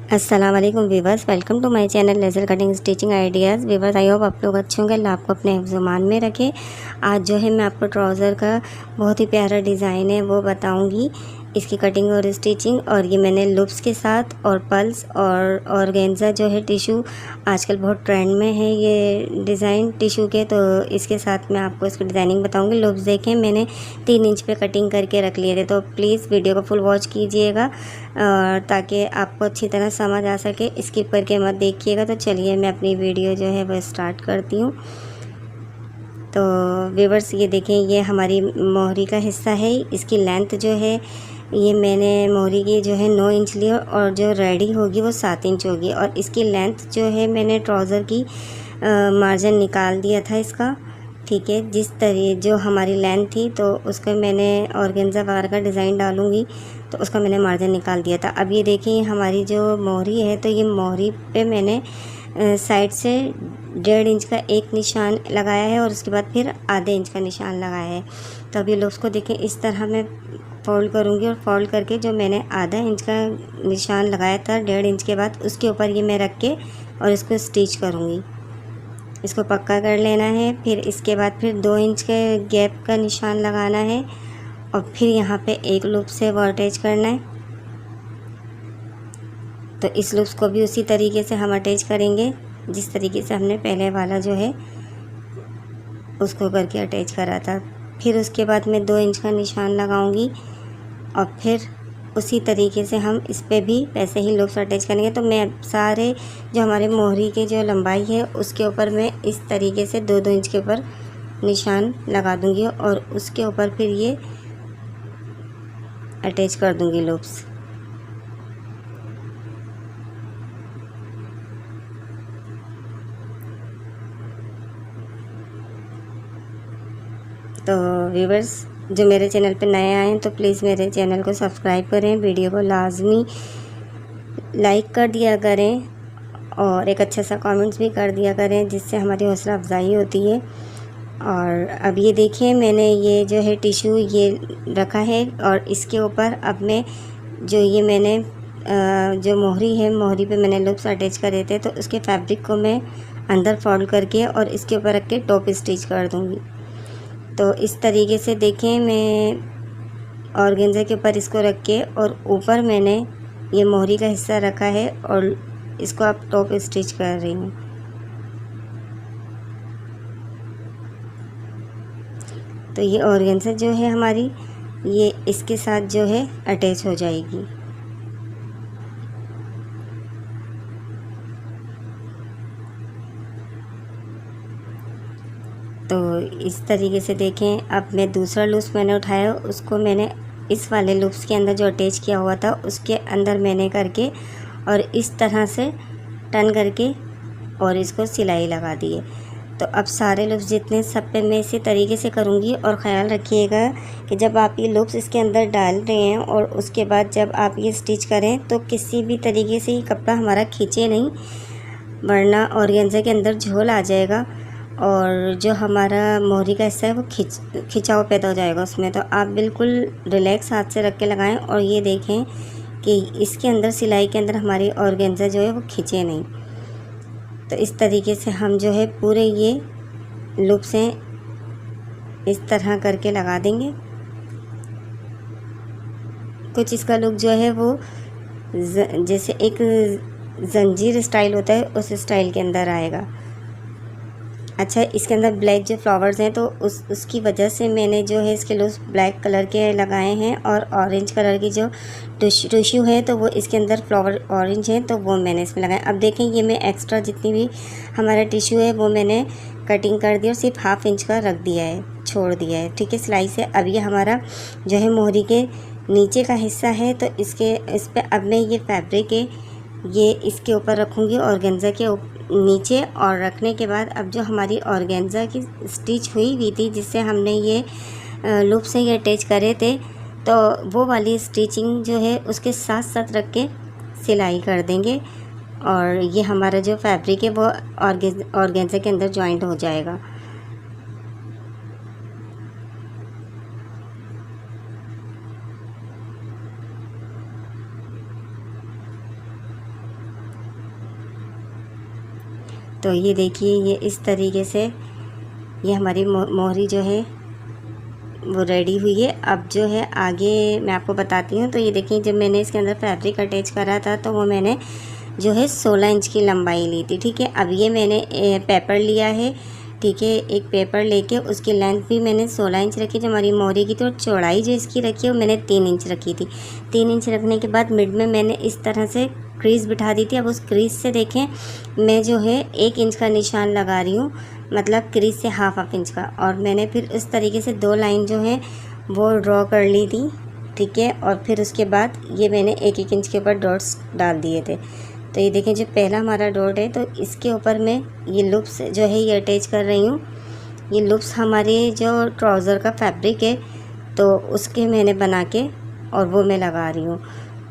अस्सलाम वालेकुम viewers, welcome to my channel laser cutting stitching ideas. Viewers, I hope आप लोग अच्छे होंगे, अल्लाह आपको अपने हिफ्ज़-ओ-मान में रखे। आज जो है मैं आपको ट्राउज़र का बहुत ही प्यारा डिज़ाइन है वो बताऊंगी, इसकी कटिंग और स्टिचिंग। और ये मैंने लूप्स के साथ और पल्स और ऑर्गेन्जा जो है टिशू, आजकल बहुत ट्रेंड में है ये डिज़ाइन टिशू के, तो इसके साथ मैं आपको इसकी डिज़ाइनिंग बताऊंगी। लूप्स देखें मैंने 3 इंच पे कटिंग करके रख लिए थे, तो प्लीज़ वीडियो को फुल वॉच कीजिएगा ताकि आपको अच्छी तरह समझ आ सके, स्किप करके मत देखिएगा। तो चलिए मैं अपनी वीडियो जो है वो स्टार्ट करती हूँ। तो व्यूअर्स ये देखें, ये हमारी मोहरी का हिस्सा है। इसकी लेंथ जो है ये मैंने मोहरी की जो है 9 इंच ली और जो रेडी होगी वो 7 इंच होगी। और इसकी लेंथ जो है मैंने ट्राउज़र की मार्जिन निकाल दिया था इसका, ठीक है। जिस तरह जो हमारी लेंथ थी तो उसको मैंने ऑर्गेन्जा वगैरह का डिज़ाइन डालूँगी, तो उसका मैंने मार्जिन निकाल दिया था। अब ये देखिए हमारी जो मोहरी है, तो ये मोहरी पे मैंने साइड से 1.5 इंच का एक निशान लगाया है और उसके बाद फिर आधे इंच का निशान लगाया है। तो अब ये लूप्स को देखें, इस तरह मैं फोल्ड करूँगी और फोल्ड करके जो मैंने आधा इंच का निशान लगाया था 1.5 इंच के बाद, उसके ऊपर ये मैं रख के और इसको स्टिच करूँगी। इसको पक्का कर लेना है। फिर इसके बाद फिर 2 इंच के गैप का निशान लगाना है और फिर यहाँ पे एक लूप से वो अटैच करना है। तो इस लूप्स को भी उसी तरीके से हम अटैच करेंगे जिस तरीके से हमने पहले वाला जो है उसको करके अटैच करा था। फिर उसके बाद मैं 2 इंच का निशान लगाऊंगी और फिर उसी तरीके से हम इस पे भी वैसे ही लूप्स अटैच करेंगे। तो मैं सारे जो हमारे मोहरी के जो लंबाई है उसके ऊपर मैं इस तरीके से 2-2 इंच के ऊपर निशान लगा दूंगी और उसके ऊपर फिर ये अटैच कर दूंगी लूप्स। तो व्यूवर्स, जो मेरे चैनल पे नए आए हैं तो प्लीज़ मेरे चैनल को सब्सक्राइब करें, वीडियो को लाजमी लाइक कर दिया करें और एक अच्छा सा कमेंट्स भी कर दिया करें, जिससे हमारी हौसला अफजाई होती है। और अब ये देखिए मैंने ये जो है टिश्यू ये रखा है और इसके ऊपर अब मैं जो ये मैंने जो मोहरी है, मोहरी पे मैंने लूप्स अटैच करे थे, तो उसके फैब्रिक को मैं अंदर फोल्ड करके और इसके ऊपर रख के टॉप स्टिच कर दूँगी। तो इस तरीके से देखें, मैं ऑर्गेन्जा के ऊपर इसको रख के और ऊपर मैंने ये मोहरी का हिस्सा रखा है और इसको आप टॉप स्टिच कर रही हूँ। तो ये ऑर्गेन्जा जो है हमारी, ये इसके साथ जो है अटैच हो जाएगी। तो इस तरीके से देखें, अब मैं दूसरा लूप्स मैंने उठाया, उसको मैंने इस वाले लूप्स के अंदर जो अटैच किया हुआ था उसके अंदर मैंने करके और इस तरह से टर्न करके और इसको सिलाई लगा दी है। तो अब सारे लूप्स जितने सब पे मैं इसी तरीके से करूँगी। और ख़याल रखिएगा कि जब आप ये लूप्स इसके अंदर डाल रहे हैं और उसके बाद जब आप ये स्टिच करें तो किसी भी तरीके से ये कपड़ा हमारा खींचे नहीं, वरना ऑर्गेन्जा के अंदर झोल आ जाएगा और जो हमारा मोहरी का हिस्सा है वो खिंचाव पैदा हो जाएगा उसमें। तो आप बिल्कुल रिलैक्स हाथ से रख के लगाएं और ये देखें कि इसके अंदर सिलाई के अंदर हमारी ऑर्गेन्जा जो है वो खिंचे नहीं। तो इस तरीके से हम जो है पूरे ये लूप्स हैं इस तरह करके लगा देंगे। कुछ इसका लुक जो है वो जैसे एक जंजीर स्टाइल होता है उस स्टाइल के अंदर आएगा। अच्छा, इसके अंदर ब्लैक जो फ्लावर्स हैं तो उसकी वजह से मैंने जो है इसके लूप्स ब्लैक कलर के लगाए हैं और ऑरेंज कलर की जो टिश्यू है तो वो इसके अंदर फ्लावर ऑरेंज है तो वो मैंने इसमें लगाया। अब देखें, ये मैं एक्स्ट्रा जितनी भी हमारा टिश्यू है वो मैंने कटिंग कर दी और सिर्फ 1/2 इंच का रख दिया है, छोड़ दिया है, ठीक है, सिलाई से। अब ये हमारा जो है मोहरी के नीचे का हिस्सा है, तो इस पर अब मैं ये फैब्रिक है ये इसके ऊपर रखूँगी ऑर्गेन्जा के नीचे। और रखने के बाद अब जो हमारी ऑर्गेन्जा की स्टिच हुई थी जिससे हमने ये लूप से ये अटैच करे थे, तो वो वाली स्टिचिंग जो है उसके साथ साथ रख के सिलाई कर देंगे और ये हमारा जो फैब्रिक है वो ऑर्गेन्जा के अंदर जॉइंट हो जाएगा। तो ये देखिए, ये इस तरीके से ये हमारी मोहरी जो है वो रेडी हुई है। अब जो है आगे मैं आपको बताती हूँ। तो ये देखिए, जब मैंने इसके अंदर फैब्रिक अटैच करा था तो वो मैंने जो है 16 इंच की लंबाई ली थी। ठीक है, अब ये मैंने पेपर लिया है। ठीक है, एक पेपर लेके उसकी लेंथ भी मैंने 16 इंच रखी जो हमारी मोहरी की। तो चौड़ाई जो इसकी रखी है वो मैंने 3 इंच रखी थी। 3 इंच रखने के बाद मिड में मैंने इस तरह से क्रीज बिठा दी थी। अब उस क्रीज से देखें, मैं जो है 1 इंच का निशान लगा रही हूँ, मतलब क्रीज से हाफ इंच का। और मैंने फिर इस तरीके से 2 लाइन जो है वो ड्रॉ कर ली थी। ठीक है, और फिर उसके बाद ये मैंने 1-1 इंच के ऊपर डॉट्स डाल दिए थे। तो ये देखें, जो पहला हमारा डॉट है तो इसके ऊपर मैं ये लूप्स जो है ये अटैच कर रही हूँ। ये लूप्स हमारे जो ट्राउज़र का फैब्रिक है तो उसके मैंने बना के और वो मैं लगा रही हूँ।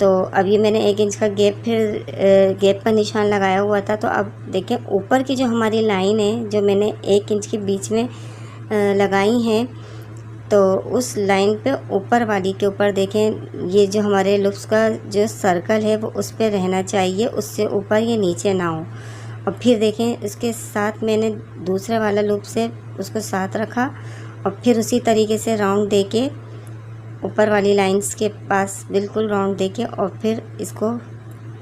तो अब ये मैंने 1 इंच का गैप का निशान लगाया हुआ था। तो अब देखें, ऊपर की जो हमारी लाइन है जो मैंने 1 इंच के बीच में लगाई हैं, तो उस लाइन पे ऊपर वाली के ऊपर देखें, ये जो हमारे लूप्स का जो सर्कल है वो उस पर रहना चाहिए, उससे ऊपर ये नीचे ना हो। और फिर देखें, इसके साथ मैंने दूसरा वाला लूप से उसको साथ रखा और फिर उसी तरीके से राउंड देके ऊपर वाली लाइंस के पास बिल्कुल राउंड देके और फिर इसको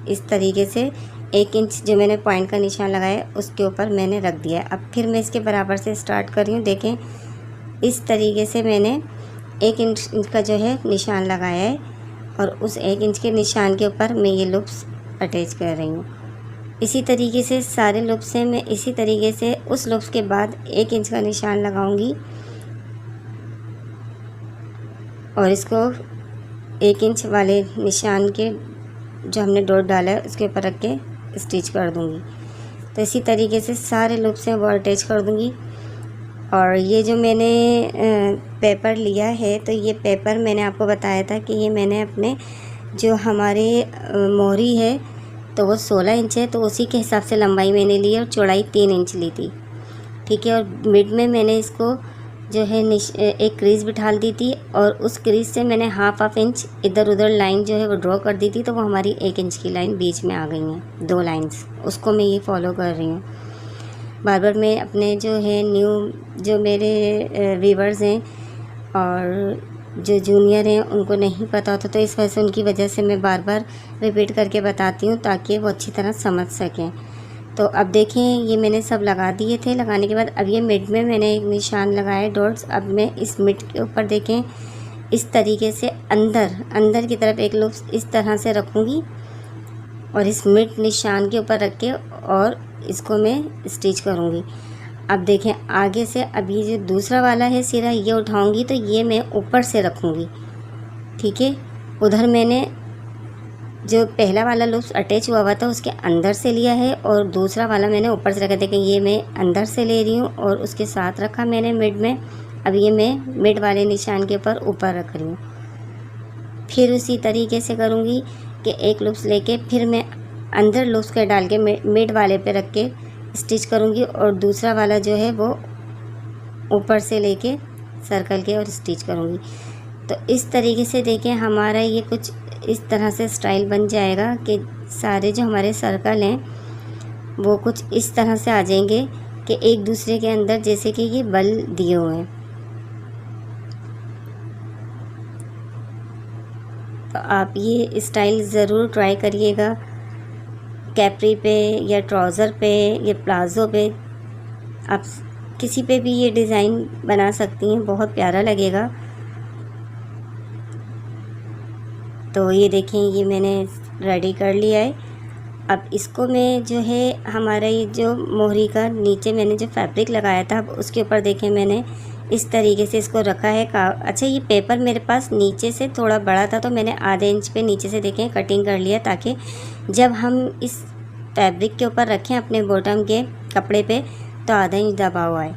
इस तरीके से 1 इंच जो मैंने पॉइंट का निशान लगाया उसके ऊपर मैंने रख दिया। अब फिर मैं इसके बराबर से स्टार्ट कर रही हूँ। देखें, इस तरीके से मैंने 1 इंच का जो है निशान लगाया है और उस 1 इंच के निशान के ऊपर मैं ये लूप्स अटैच कर रही हूँ। इसी तरीके से सारे लूप्स से मैं इसी तरीके से उस लूप्स के बाद 1 इंच का निशान लगाऊंगी और इसको 1 इंच वाले निशान के जो हमने डॉट डाला है उसके ऊपर रख के स्टिच कर दूंगी। तो इसी तरीके से सारे लूप से वो अटैच कर दूंगी। और ये जो मैंने पेपर लिया है, तो ये पेपर मैंने आपको बताया था कि ये मैंने अपने जो हमारे मोहरी है तो वो 16 इंच है, तो उसी के हिसाब से लंबाई मैंने ली और चौड़ाई 3 इंच ली थी। ठीक है, और मिड में मैंने इसको जो है एक क्रीज बिठा दी थी और उस क्रीज से मैंने हाफ इंच इधर उधर लाइन जो है वो ड्रॉ कर दी थी। तो वो हमारी 1 इंच की लाइन बीच में आ गई हैं, 2 लाइंस, उसको मैं ये फॉलो कर रही हूँ। बार बार मैं अपने जो है जो मेरे व्यूअर्स हैं और जो जूनियर हैं उनको नहीं पता होता, तो इस वजह से उनकी वजह से मैं बार बार रिपीट करके बताती हूँ ताकि वो अच्छी तरह समझ सकें। तो अब देखें, ये मैंने सब लगा दिए थे। लगाने के बाद अब ये मिड में मैंने एक निशान लगाए डॉट्स। अब मैं इस मिड के ऊपर देखें इस तरीके से अंदर की तरफ एक लूप इस तरह से रखूँगी और इस मिड निशान के ऊपर रख के और इसको मैं स्टिच करूँगी। अब देखें, आगे से अब ये जो दूसरा वाला है सिरा ये उठाऊँगी तो ये मैं ऊपर से रखूँगी। ठीक है, उधर मैंने जो पहला वाला लूप्स अटैच हुआ था उसके अंदर से लिया है और दूसरा वाला मैंने ऊपर से रखा। देखें, ये मैं अंदर से ले रही हूँ और उसके साथ रखा मैंने मिड में। अब ये मैं मिड वाले निशान के ऊपर रख रही हूँ। फिर उसी तरीके से करूँगी कि एक लूप्स लेके फिर मैं अंदर लूप्स के डाल के मिड वाले पे रख के स्टिच करूँगी और दूसरा वाला जो है वो ऊपर से लेके सर्कल के और स्टिच करूँगी। तो इस तरीके से देखें, हमारा ये कुछ इस तरह से स्टाइल बन जाएगा कि सारे जो हमारे सर्कल हैं वो कुछ इस तरह से आ जाएंगे कि एक दूसरे के अंदर जैसे कि ये बल दिए हुए हैं। तो आप ये स्टाइल ज़रूर ट्राई करिएगा, कैपरी पे या ट्राउज़र पे या प्लाज़ो पे, आप किसी पे भी ये डिज़ाइन बना सकती हैं, बहुत प्यारा लगेगा। तो ये देखें, ये मैंने रेडी कर लिया है। अब इसको मैं जो है हमारा ये जो मोहरी का नीचे मैंने जो फैब्रिक लगाया था अब उसके ऊपर देखें मैंने इस तरीके से इसको रखा है। अच्छा, ये पेपर मेरे पास नीचे से थोड़ा बड़ा था तो मैंने आधे इंच पे नीचे से देखें कटिंग कर लिया ताकि जब हम इस फैब्रिक के ऊपर रखें अपने बॉटम के कपड़े पे तो आधा इंच दबाव आए।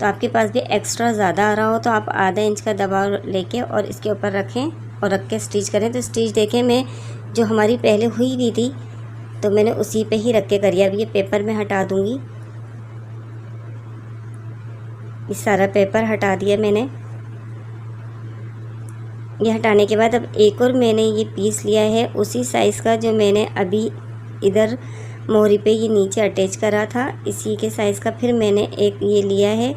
तो आपके पास भी एक्स्ट्रा ज़्यादा आ रहा हो तो आप आधा इंच का दबाव लेके और इसके ऊपर रखें और रख के स्टिच करें। तो स्टिच देखें मैं जो हमारी पहले हुई थी तो मैंने उसी पे ही रख के करी। अब ये पेपर मैं हटा दूँगी, ये सारा पेपर हटा दिया मैंने। ये हटाने के बाद अब एक और मैंने ये पीस लिया है उसी साइज़ का जो मैंने अभी इधर मोहरी पे ये नीचे अटैच करा था, इसी के साइज़ का फिर मैंने एक ये लिया है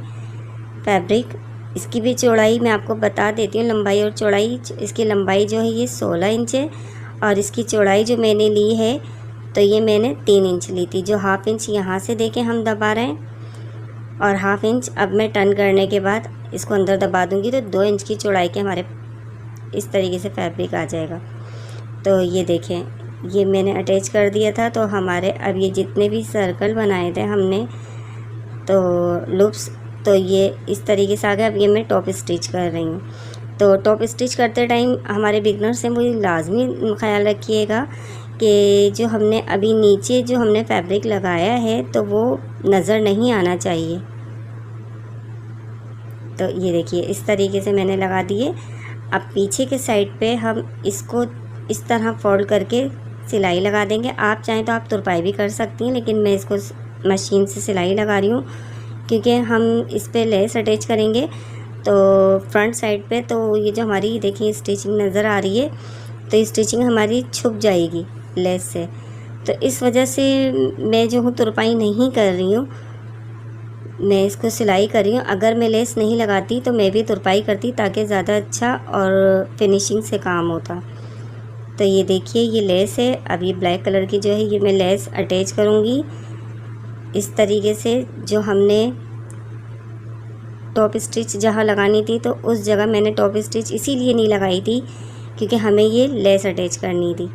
फैब्रिक। इसकी भी चौड़ाई मैं आपको बता देती हूँ, लंबाई और चौड़ाई। इसकी लंबाई जो है ये 16 इंच है और इसकी चौड़ाई जो मैंने ली है तो ये मैंने 3 इंच ली थी। जो हाफ़ इंच यहाँ से देके हम दबा रहे हैं और हाफ़ इंच अब मैं टर्न करने के बाद इसको अंदर दबा दूँगी तो 2 इंच की चौड़ाई के हमारे इस तरीके से फैब्रिक आ जाएगा। तो ये देखें, ये मैंने अटैच कर दिया था। तो हमारे अब ये जितने भी सर्कल बनाए थे हमने तो लूप्स, तो ये इस तरीके से आ गया। अब ये मैं टॉप स्टिच कर रही हूँ। तो टॉप स्टिच करते टाइम हमारे बिगनर्स हैं वो लाजमी ख्याल रखिएगा कि जो हमने अभी नीचे जो हमने फैब्रिक लगाया है तो वो नज़र नहीं आना चाहिए। तो ये देखिए इस तरीके से मैंने लगा दिए। अब पीछे के साइड पे हम इसको इस तरह फोल्ड करके सिलाई लगा देंगे। आप चाहें तो आप तुरपाई भी कर सकती हैं, लेकिन मैं इसको मशीन से सिलाई लगा रही हूँ क्योंकि हम इस पे लेस अटैच करेंगे तो फ्रंट साइड पे। तो ये जो हमारी देखिए स्टिचिंग नज़र आ रही है तो ये स्टिचिंग हमारी छुप जाएगी लेस से। तो इस वजह से मैं जो हूँ तुरपाई नहीं कर रही हूँ, मैं इसको सिलाई कर रही हूँ। अगर मैं लेस नहीं लगाती तो मैं भी तुरपाई करती ताकि ज़्यादा अच्छा और फिनिशिंग से काम होता। तो ये देखिए ये लेस है। अब ये ब्लैक कलर की जो है ये मैं लेस अटैच करूँगी इस तरीके से। जो हमने टॉप स्टिच जहाँ लगानी थी तो उस जगह मैंने टॉप स्टिच इसीलिए नहीं लगाई थी क्योंकि हमें ये लेस अटैच करनी थी।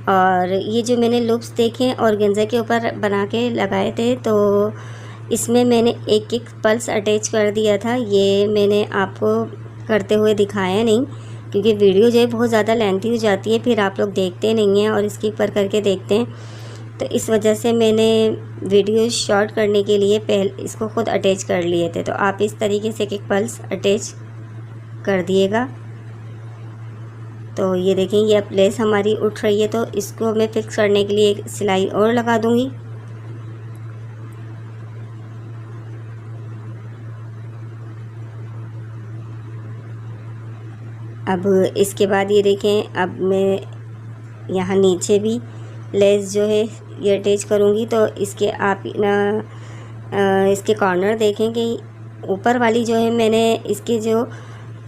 और ये जो मैंने लूप्स देखे ऑर्गेन्जा के ऊपर बना के लगाए थे तो इसमें मैंने एक एक पल्स अटैच कर दिया था। ये मैंने आपको करते हुए दिखाया नहीं क्योंकि वीडियो जो है बहुत ज़्यादा लेंथी हो जाती है, फिर आप लोग देखते नहीं हैं और स्किप करके देखते हैं। तो इस वजह से मैंने वीडियो शॉर्ट करने के लिए पहले इसको खुद अटैच कर लिए थे। तो आप इस तरीके से एक एक पल्स अटैच कर दिएगा। तो ये देखें ये अब लेस हमारी उठ रही है तो इसको मैं फिक्स करने के लिए एक सिलाई और लगा दूंगी। अब इसके बाद ये देखें अब मैं यहाँ नीचे भी लेस जो है ये अटैच करूँगी। तो इसके आप ना इसके कॉर्नर देखें कि ऊपर वाली जो है मैंने इसके जो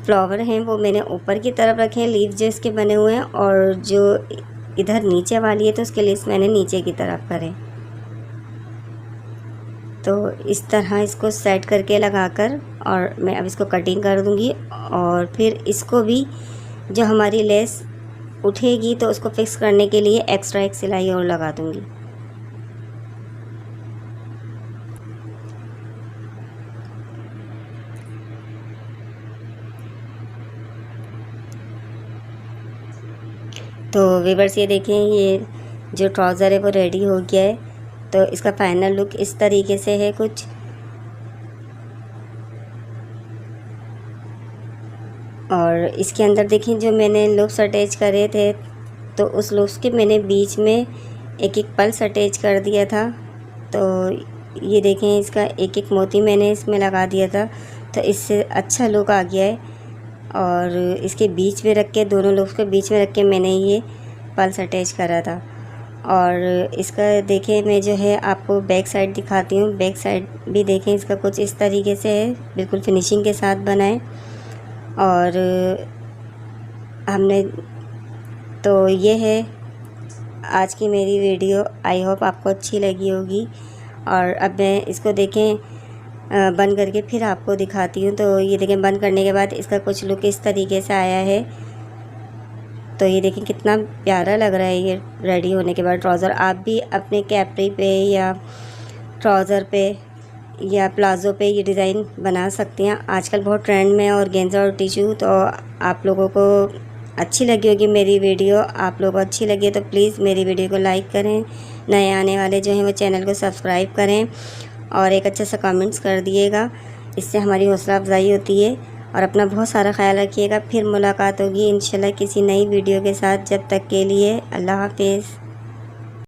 फ्लावर हैं वो मैंने ऊपर की तरफ रखे हैं, लीव जो इसके बने हुए हैं, और जो इधर नीचे वाली है तो उसके लेस मैंने नीचे की तरफ करें। तो इस तरह इसको सेट करके लगाकर और मैं अब इसको कटिंग कर दूंगी और फिर इसको भी जो हमारी लेस उठेगी तो उसको फिक्स करने के लिए एक्स्ट्रा एक सिलाई और लगा दूंगी। तो व्यूअर्स ये देखें ये जो ट्राउज़र है वो रेडी हो गया है। तो इसका फाइनल लुक इस तरीके से है कुछ। और इसके अंदर देखें जो मैंने लूप्स अटैच करे थे तो उस लूप्स के मैंने बीच में एक एक पल्स अटैच कर दिया था। तो ये देखें इसका एक एक मोती मैंने इसमें लगा दिया था तो इससे अच्छा लुक आ गया है। और इसके बीच में रख के दोनों लूप्स के बीच में रख के मैंने ये पल्स अटैच करा था। और इसका देखें मैं जो है आपको बैक साइड दिखाती हूँ। बैक साइड भी देखें इसका कुछ इस तरीके से है, बिल्कुल फिनिशिंग के साथ बनाए। और हमने तो ये है आज की मेरी वीडियो, आई होप आपको अच्छी लगी होगी। और अब मैं इसको देखें बंद करके फिर आपको दिखाती हूँ। तो ये देखें बंद करने के बाद इसका कुछ लुक इस तरीके से आया है। तो ये देखें कितना प्यारा लग रहा है ये रेडी होने के बाद ट्राउज़र। आप भी अपने कैपरी पे या ट्राउज़र पे या प्लाज़ो पे ये डिज़ाइन बना सकती हैं। आजकल बहुत ट्रेंड में और ऑर्गेन्जा और टिश्यू। तो आप लोगों को अच्छी लगी होगी मेरी वीडियो। आप लोगों को अच्छी लगी है तो प्लीज़ मेरी वीडियो को लाइक करें। नए आने वाले जो हैं वो चैनल को सब्सक्राइब करें और एक अच्छा सा कमेंट्स कर दिएगा, इससे हमारी हौसला अफजाई होती है। और अपना बहुत सारा ख्याल रखिएगा। फिर मुलाकात होगी इंशाल्लाह किसी नई वीडियो के साथ। जब तक के लिए अल्लाह हाफ़िज़।